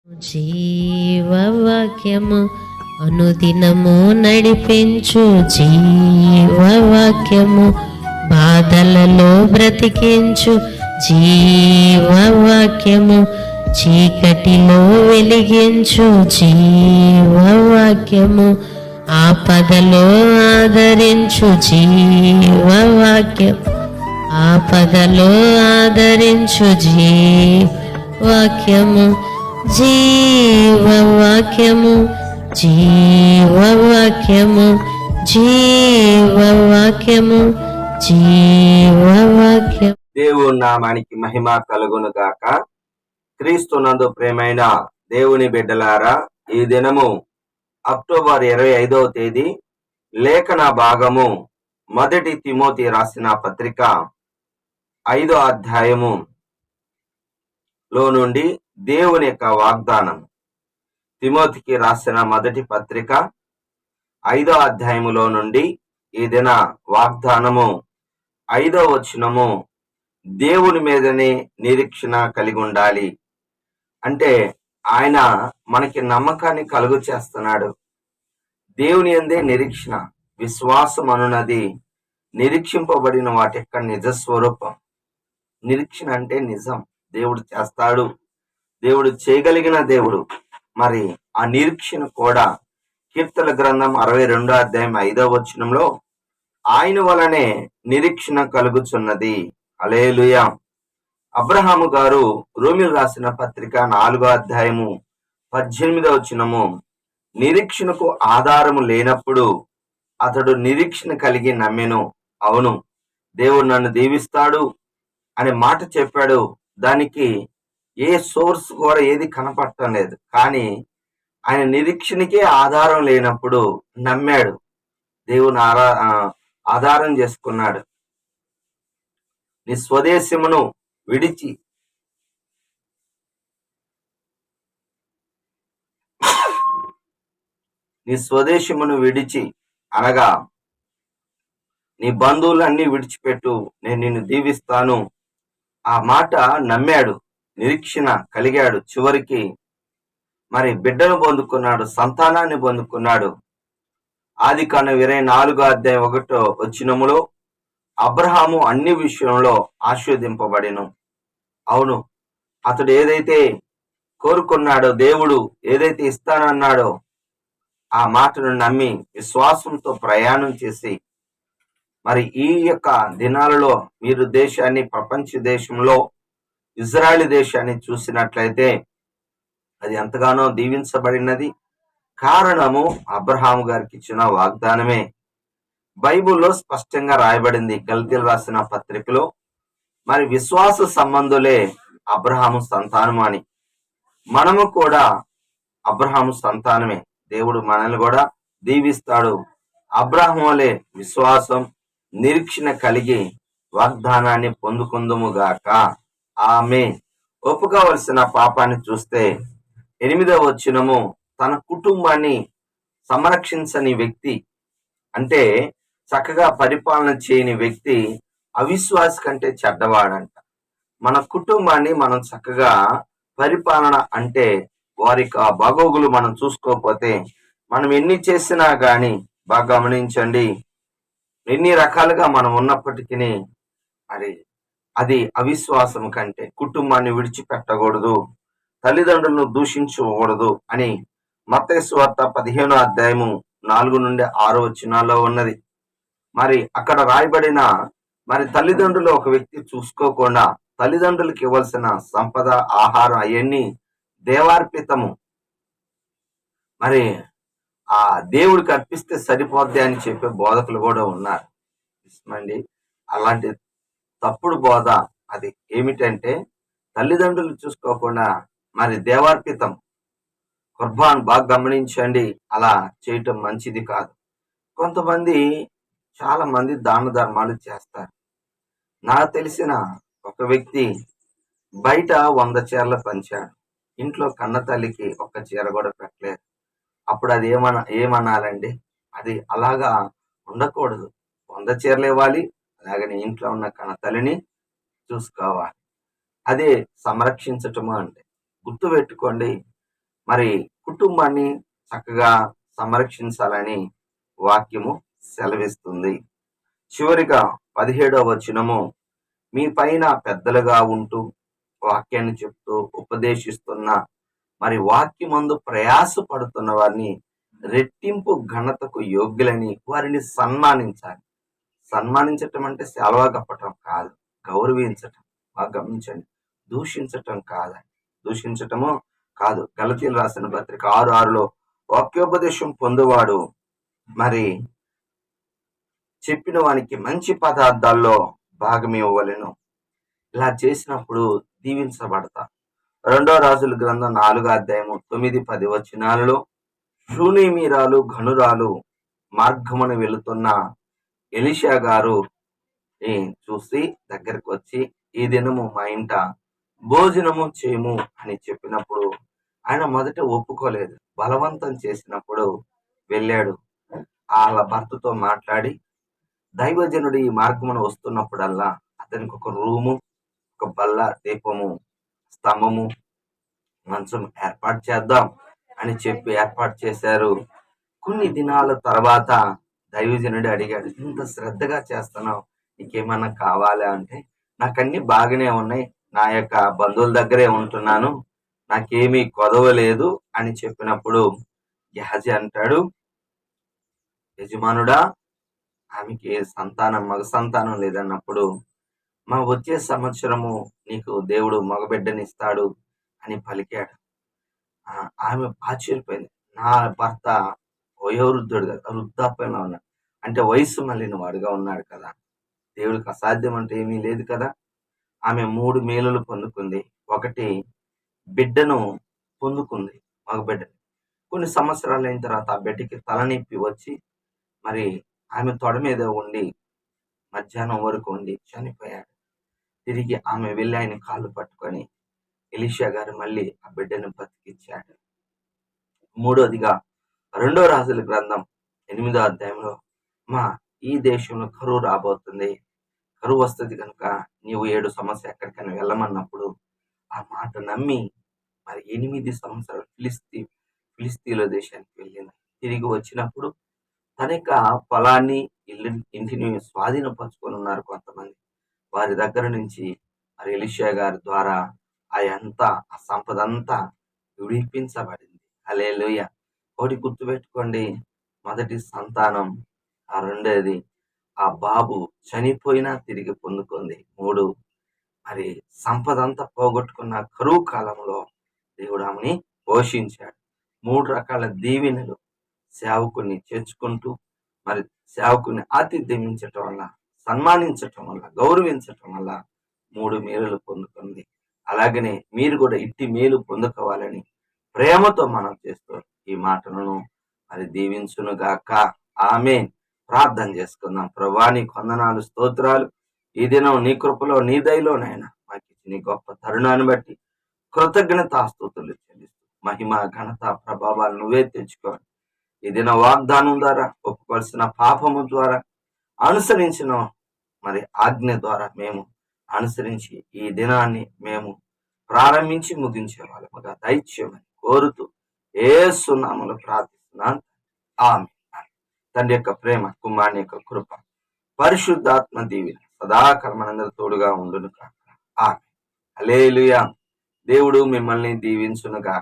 జీవవాక్యము అనుదినము నడిపించు జీవవాక్యము బాధలలో బ్రతికించు జీవవాక్యము చీకటిలో వెలిగించు జీవవాక్యము ఆపదలో ఆదరించు జీవవాక్యం ఆపదలో ఆదరించు జీవవాక్యము జీవవాక్యము జీవవాక్యము జీవవాక్యము జీవవాక్యం. దేవుని నామానికి మహిమ కలుగును గాక. క్రీస్తునందు ప్రేమైన దేవుని బిడ్డలారా, ఈ దినము అక్టోబర్ 25వ తేదీ లేఖన భాగము 1 తిమోతి రాసిన పత్రిక 5వ అధ్యాయము లో నుండి దేవుని యొక్క వాగ్దానం. తిమోతికి రాసిన మొదటి పత్రిక 5వ అధ్యాయములో నుండి ఈ దిన వాగ్దానము 5వ వచనము, దేవుని మీదనే నిరీక్షణ కలిగి ఉండాలి. అంటే ఆయన మనకి నమ్మకాన్ని కలుగు చేస్తున్నాడు. దేవుని యందే నిరీక్షణ, విశ్వాసం అనున్నది నిరీక్షింపబడిన వాటి యొక్క నిజస్వరూపం. నిరీక్షణ అంటే నిజం, దేవుడు చేస్తాడు, దేవుడు చేయగలిగిన దేవుడు. మరి ఆ నిరీక్షణ కూడా కీర్తన గ్రంథం 62వ అధ్యాయం 5వ వచనంలో ఆయన వలనే నిరీక్షణ కలుగుచున్నది. హల్లెలూయా. అబ్రహాము గారు రోమీయులకు రాసిన పత్రిక 4వ అధ్యాయము 18వ వచనము, నిరీక్షణకు ఆధారము లేనప్పుడు అతడు నిరీక్షణ కలిగి నమ్మెను. అవును, దేవుడు నన్ను దీవిస్తాడు అనే మాట చెప్పాడు. దానికి ఏ సోర్స్ కూడా ఏది కనపడటం లేదు. కానీ ఆయన నిరీక్షణకే ఆధారం లేనప్పుడు నమ్మాడు, దేవుని ఆధారం చేసుకున్నాడు. నీ స్వదేశమును విడిచి అనగా నీ బంధువులన్నీ విడిచిపెట్టు, నేను నిన్ను దీవిస్తాను. ఆ మాట నమ్మాడు, నిరీక్షణ కలిగాడు. చివరికి మరి బిడ్డను పొందుకున్నాడు, సంతానాన్ని పొందుకున్నాడు. ఆదికాండం 24వ అధ్యాయం 1వ వచనములో అబ్రహాము అన్ని విషయంలో ఆశీర్వదింపబడెను. అవును, అతడు ఏదైతే కోరుకున్నాడో, దేవుడు ఏదైతే ఇస్తానన్నాడో ఆ మాటను నమ్మి విశ్వాసంతో ప్రయాణం చేసి, మరి ఈ యొక్క దినాలలో మీరు దేశాన్ని, ప్రపంచ దేశంలో ఇజ్రాయెల్ దేశాన్ని చూసినట్లయితే అది ఎంతగానో దీవించబడినది. కారణము అబ్రహాము గారికి ఇచ్చిన వాగ్దానమే. బైబిల్లో స్పష్టంగా రాయబడింది, గలతీయులకు రాసిన పత్రికలో, మరి విశ్వాస సంబంధులే అబ్రహాము సంతానము అని. మనము కూడా అబ్రహాము సంతానమే. దేవుడు మనల్ని కూడా దీవిస్తాడు. అబ్రహాము వలె విశ్వాసం, నిరీక్షణ కలిగి వాగ్దానాన్ని పొందుకుందుము గాక. ఆమేన్. ఒప్పుకోవలసిన పాపాన్ని చూస్తే 8వ వచనము, తన కుటుంబాన్ని సంరక్షించని వ్యక్తి, అంటే చక్కగా పరిపాలన చేయని వ్యక్తి అవిశ్వాసి కంటే చెడ్డవాడంట. మన కుటుంబాన్ని మనం చక్కగా పరిపాలన అంటే వారి బాగోగులు మనం చూసుకోకపోతే, మనం ఎన్ని చేసినా గాని, బాగా గమనించండి, ఎన్ని రకాలుగా మనం ఉన్నప్పటికీ అది అవిశ్వాసం కంటే. కుటుంబాన్ని విడిచిపెట్టకూడదు, తల్లిదండ్రులను దూషించకూడదు అని మత్తయి సువార్త 15వ అధ్యాయము 4 నుండి 6 వచనాల్లో ఉన్నది. మరి అక్కడ రాయబడిన మరి తల్లిదండ్రులు ఒక వ్యక్తి చూసుకోకుండా తల్లిదండ్రులకు ఇవ్వాల్సిన సంపద, ఆహారం అవన్నీ దేవార్పితము, మరి ఆ దేవుడికి అర్పిస్తే సరిపోద్ది అని చెప్పే బోధకులు కూడా ఉన్నారు. ఇస్మండి, అలాంటి తప్పుడు బోధ. అది ఏమిటంటే తల్లిదండ్రులు చూసుకోకుండా మరి దేవార్పితం, కుర్బాన్, బాగా గమనించండి, అలా చేయటం మంచిది కాదు. కొంతమంది, చాలా మంది దాన ధర్మాలు చేస్తారు. నాకు తెలిసిన ఒక వ్యక్తి బయట 100 చీరలు పంచాడు, ఇంట్లో కన్న తల్లికి ఒక్క చీర కూడా పెట్టలేదు. అప్పుడు అది ఏమనాలండి? అది అలాగా ఉండకూడదు. 100 చీరలు ఇవ్వాలి, అలాగని ఇంట్లో ఉన్న కన్న తల్లిని చూసుకోవాలి. అదే సంరక్షించటము అంటే. గుర్తు పెట్టుకోండి, మరి కుటుంబాన్ని చక్కగా సంరక్షించాలని వాక్యము సెలవిస్తుంది. చివరిగా 17వ వచనము, మీ పైన పెద్దలుగా ఉంటూ వాక్యాన్ని చెప్తూ ఉపదేశిస్తున్న మరి వాక్యమందు ప్రయాస పడుతున్న వారిని రెట్టింపు ఘనతకు యోగ్యులని వారిని సన్మానించాలి. సన్మానించటం అంటే సెలవు కప్పటం కాదు, గౌరవించటం. బాగా గమనించండి, దూషించటం కాదండి, దూషించటము కాదు. గలతీయులు రాసిన పత్రిక 6:6లో వాక్యోపదేశం పొందువాడు మరి చెప్పిన వానికి మంచి పదార్థాల్లో భాగం ఇవ్వవలెను. ఇలా చేసినప్పుడు దీవించబడతా. 2వ రాజుల గ్రంథం 4వ అధ్యాయము 9-10 వచనాలలో షూనేమీరాలు ఘనురాలు మార్గమున వెళుతున్న ఎలీషా గారు చూసి దగ్గరకు వచ్చి, ఈ దినము మా ఇంట భోజనము చేయము అని చెప్పినప్పుడు ఆయన మొదట ఒప్పుకోలేదు. బలవంతం చేసినప్పుడు వెళ్ళాడు. వాళ్ళ భర్తతో మాట్లాడి, దైవజనుడు ఈ మార్గమున వస్తున్నప్పుడల్లా అతనికి ఒక రూము, ఒక బల్ల, దీపము, స్తంభము, మంచం ఏర్పాటు చేద్దాం అని చెప్పి ఏర్పాటు చేశారు. కొన్ని దినాల తర్వాత దైవజనుడు అడిగాడు, ఇంత శ్రద్ధగా చేస్తున్నావు, నీకేమన్నా కావాలా అంటే, నాకన్నీ బాగానే ఉన్నాయి, నా యొక్క బంధువుల దగ్గరే ఉంటున్నాను, నాకేమీ కొదవలేదు అని చెప్పినప్పుడు గెహజీ అంటాడు, యజమానుడా, ఆమెకి మగ సంతానం లేదన్నప్పుడు, మా వచ్చే సంవత్సరము నీకు దేవుడు మగబిడ్డనిస్తాడు అని పలికాడు. ఆమె ఆశ్చర్యపోయింది. నా భర్త వయోవృద్ధుడు కదా, వృద్ధాప్యంలో ఉన్నాడు, అంటే వయస్సు మళ్ళిన వాడుగా ఉన్నాడు కదా, దేవుడికి అసాధ్యం అంటే ఏమీ లేదు కదా. ఆమె 3 మేలులు పొందుకుంది. ఒకటి, బిడ్డను పొందుకుంది, మగబిడ్డని. కొన్ని సంవత్సరాలు అయిన తర్వాత ఆ బిడ్డకి తలనొప్పి వచ్చి మరి ఆమె తొడ మీద ఉండి మధ్యాహ్నం వరకు ఉండి చనిపోయాడు. తిరిగి ఆమె వెళ్ళి ఆయన కాళ్ళు పట్టుకొని ఎలీషా గారు మళ్ళీ ఆ బిడ్డను బతికిచ్చాడు. 3వదిగా 2వ రాజుల గ్రంథం 8వ అధ్యాయంలో, ఈ దేశంలో కరువు రాబోతుంది, కరువు వస్తుంది కనుక నీవు 7 సంవత్సరాలు ఎక్కడికైనా వెళ్ళమన్నప్పుడు ఆ మాట నమ్మి మరి 8 సంవత్సరాలు ఫిలిస్తీన్ల దేశానికి వెళ్ళింది. తిరిగి వచ్చినప్పుడు తన యొక్క పొలాన్ని, ఇంటిని స్వాధీనపరుచుకొని ఉన్నారు కొంతమంది. వారి దగ్గర నుంచి మరి ఎలీషా గారి ద్వారా ఆ సంపద అంతా విడిపించబడింది. హల్లెలూయా. ఒకటి గుర్తుపెట్టుకోండి, మొదటి సంతానం, రెండోది ఆ బాబు చనిపోయినా తిరిగి పొందుకుంది. 3 మరి సంపద అంతా పోగొట్టుకున్న కరువు కాలంలో దేవుడు ఆమెని పోషించాడు. 3 రకాల దీవెనలు సేవకుని చేర్చుకుంటూ మరి సేవకుని ఆతిథ్యమించటం వల్ల, సన్మానించటం వల్ల, గౌరవించటం వల్ల 3 మేలులు పొందుకుంది. అలాగనే మీరు కూడా ఇట్టి మేలు పొందుకోవాలని ప్రేమతో మనం చేస్తూ ఈ మాటలను మరి దీవించునుగాక. ఆమేన్. ప్రార్థన చేసుకుందాం. ప్రభువా, నీ వందనాలు, స్తోత్రాలు. ఈ దినం నీ కృపలో, నీ దయలోనైనా మాకు నీ గొప్ప తరుణాన్ని బట్టి కృతజ్ఞతాస్తుతులు చెల్లిస్తూ మహిమ, ఘనత, ప్రభావాలు నువ్వే తెచ్చుకోవాలి. ఈ దిన వాగ్దానం ద్వారా, ఒప్పుకోవాల్సిన పాపము ద్వారా, అనుసరించిన మరి ఆజ్ఞ ద్వారా మేము అనుసరించి ఈ దినాన్ని మేము ప్రారంభించి ముగించే వాళ్ళముగా దైత్యమని కోరుతూ యేసు నామములో ప్రార్థిస్తున్నాను. ఆమేన్. తండ్రి యొక్క ప్రేమ, కుమారుని యొక్క కృప, పరిశుద్ధాత్మ దీవెన సదాకాలం మనందరి తోడుగా ఉండును కాక. ఆమేన్. హల్లెలూయా. దేవుడు మిమ్మల్ని దీవించును గాక.